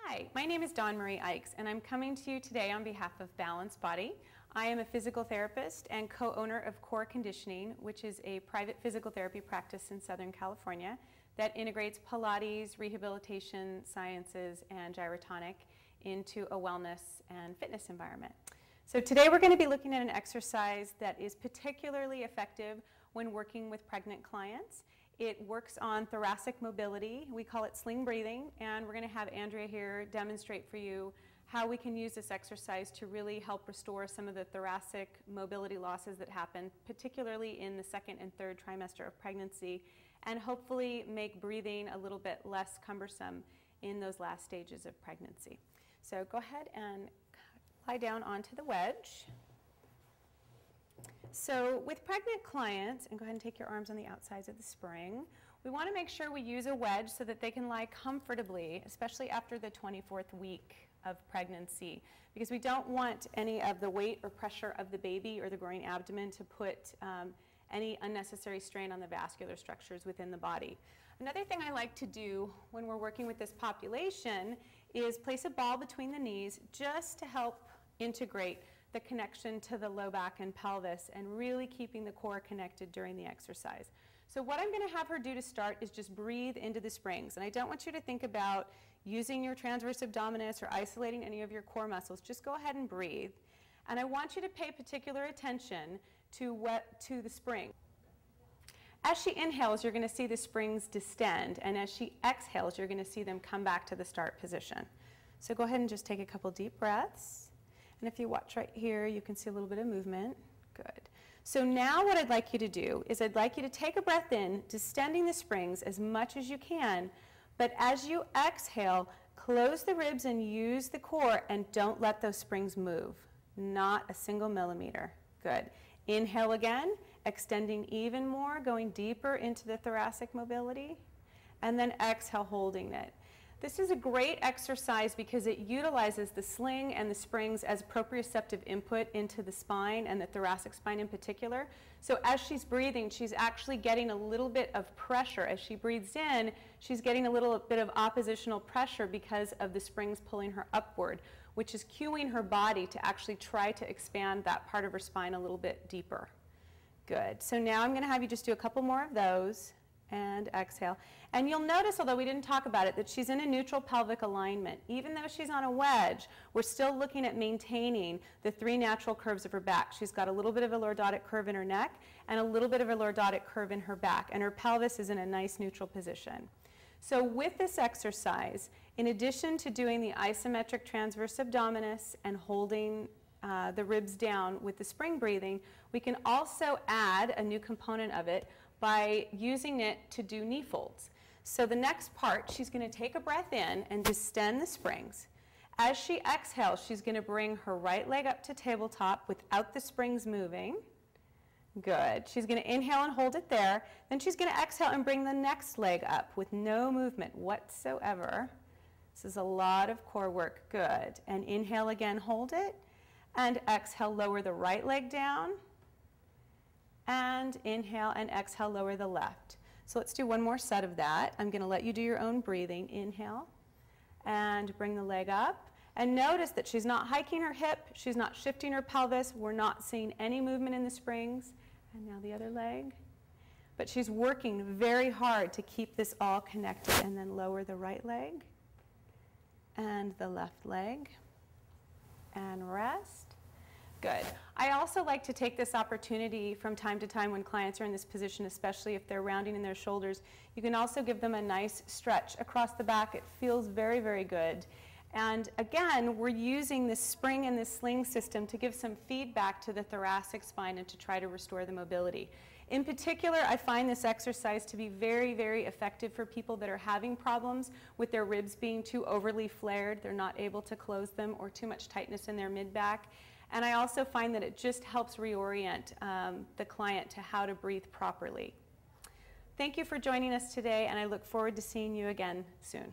Hi, my name is Dawn Marie Ikes, and I'm coming to you today on behalf of Balanced Body. I am a physical therapist and co-owner of Core Conditioning, which is a private physical therapy practice in Southern California that integrates Pilates, rehabilitation sciences, and gyrotonic into a wellness and fitness environment. So today we're going to be looking at an exercise that is particularly effective when working with pregnant clients. It works on thoracic mobility. We call it sling breathing, and we're going to have Andrea here demonstrate for you how we can use this exercise to really help restore some of the thoracic mobility losses that happen, particularly in the second and third trimester of pregnancy, and hopefully make breathing a little bit less cumbersome in those last stages of pregnancy. So go ahead and lie down onto the wedge. So with pregnant clients, and go ahead and take your arms on the outsides of the spring, we want to make sure we use a wedge so that they can lie comfortably, especially after the 24th week of pregnancy, because we don't want any of the weight or pressure of the baby or the growing abdomen to put any unnecessary strain on the vascular structures within the body. Another thing I like to do when we're working with this population is place a ball between the knees just to help integrate the connection to the low back and pelvis and really keeping the core connected during the exercise. So what I'm going to have her do to start is just breathe into the springs. And I don't want you to think about using your transverse abdominis or isolating any of your core muscles. Just go ahead and breathe. And I want you to pay particular attention to the spring. As she inhales, you're going to see the springs distend, and as she exhales, you're going to see them come back to the start position. So go ahead and just take a couple deep breaths. And if you watch right here, you can see a little bit of movement. Good. So now what I'd like you to do is I'd like you to take a breath in, distending the springs as much as you can, but as you exhale, close the ribs and use the core, and don't let those springs move. Not a single millimeter. Good. Inhale again, extending even more, going deeper into the thoracic mobility, and then exhale, holding it. This is a great exercise because it utilizes the sling and the springs as proprioceptive input into the spine and the thoracic spine in particular. So as she's breathing, she's actually getting a little bit of pressure. As she breathes in, she's getting a little bit of oppositional pressure because of the springs pulling her upward, which is cueing her body to actually try to expand that part of her spine a little bit deeper. Good. So now I'm going to have you just do a couple more of those. And exhale. And you'll notice, although we didn't talk about it, that she's in a neutral pelvic alignment. Even though she's on a wedge, we're still looking at maintaining the three natural curves of her back. She's got a little bit of a lordotic curve in her neck and a little bit of a lordotic curve in her back, and her pelvis is in a nice neutral position. So with this exercise, in addition to doing the isometric transverse abdominis and holding the ribs down with the spring breathing, we can also add a new component of it by using it to do knee folds. So the next part, she's going to take a breath in and distend the springs. As she exhales, she's going to bring her right leg up to tabletop without the springs moving. Good. She's going to inhale and hold it there. Then she's going to exhale and bring the next leg up with no movement whatsoever. This is a lot of core work. Good. And inhale again, hold it. And exhale, lower the right leg down. And inhale and exhale, lower the left. So let's do one more set of that. I'm going to let you do your own breathing. Inhale and bring the leg up. And notice that she's not hiking her hip, she's not shifting her pelvis, we're not seeing any movement in the springs. And now the other leg. But she's working very hard to keep this all connected. And then lower the right leg and the left leg and rest. Good. I also like to take this opportunity from time to time when clients are in this position, especially if they're rounding in their shoulders. You can also give them a nice stretch across the back. It feels very, very good. And again, we're using this spring and this sling system to give some feedback to the thoracic spine and to try to restore the mobility. In particular, I find this exercise to be very, very effective for people that are having problems with their ribs being too overly flared. They're not able to close them, or too much tightness in their mid-back. And I also find that it just helps reorient the client to how to breathe properly. Thank you for joining us today, and I look forward to seeing you again soon.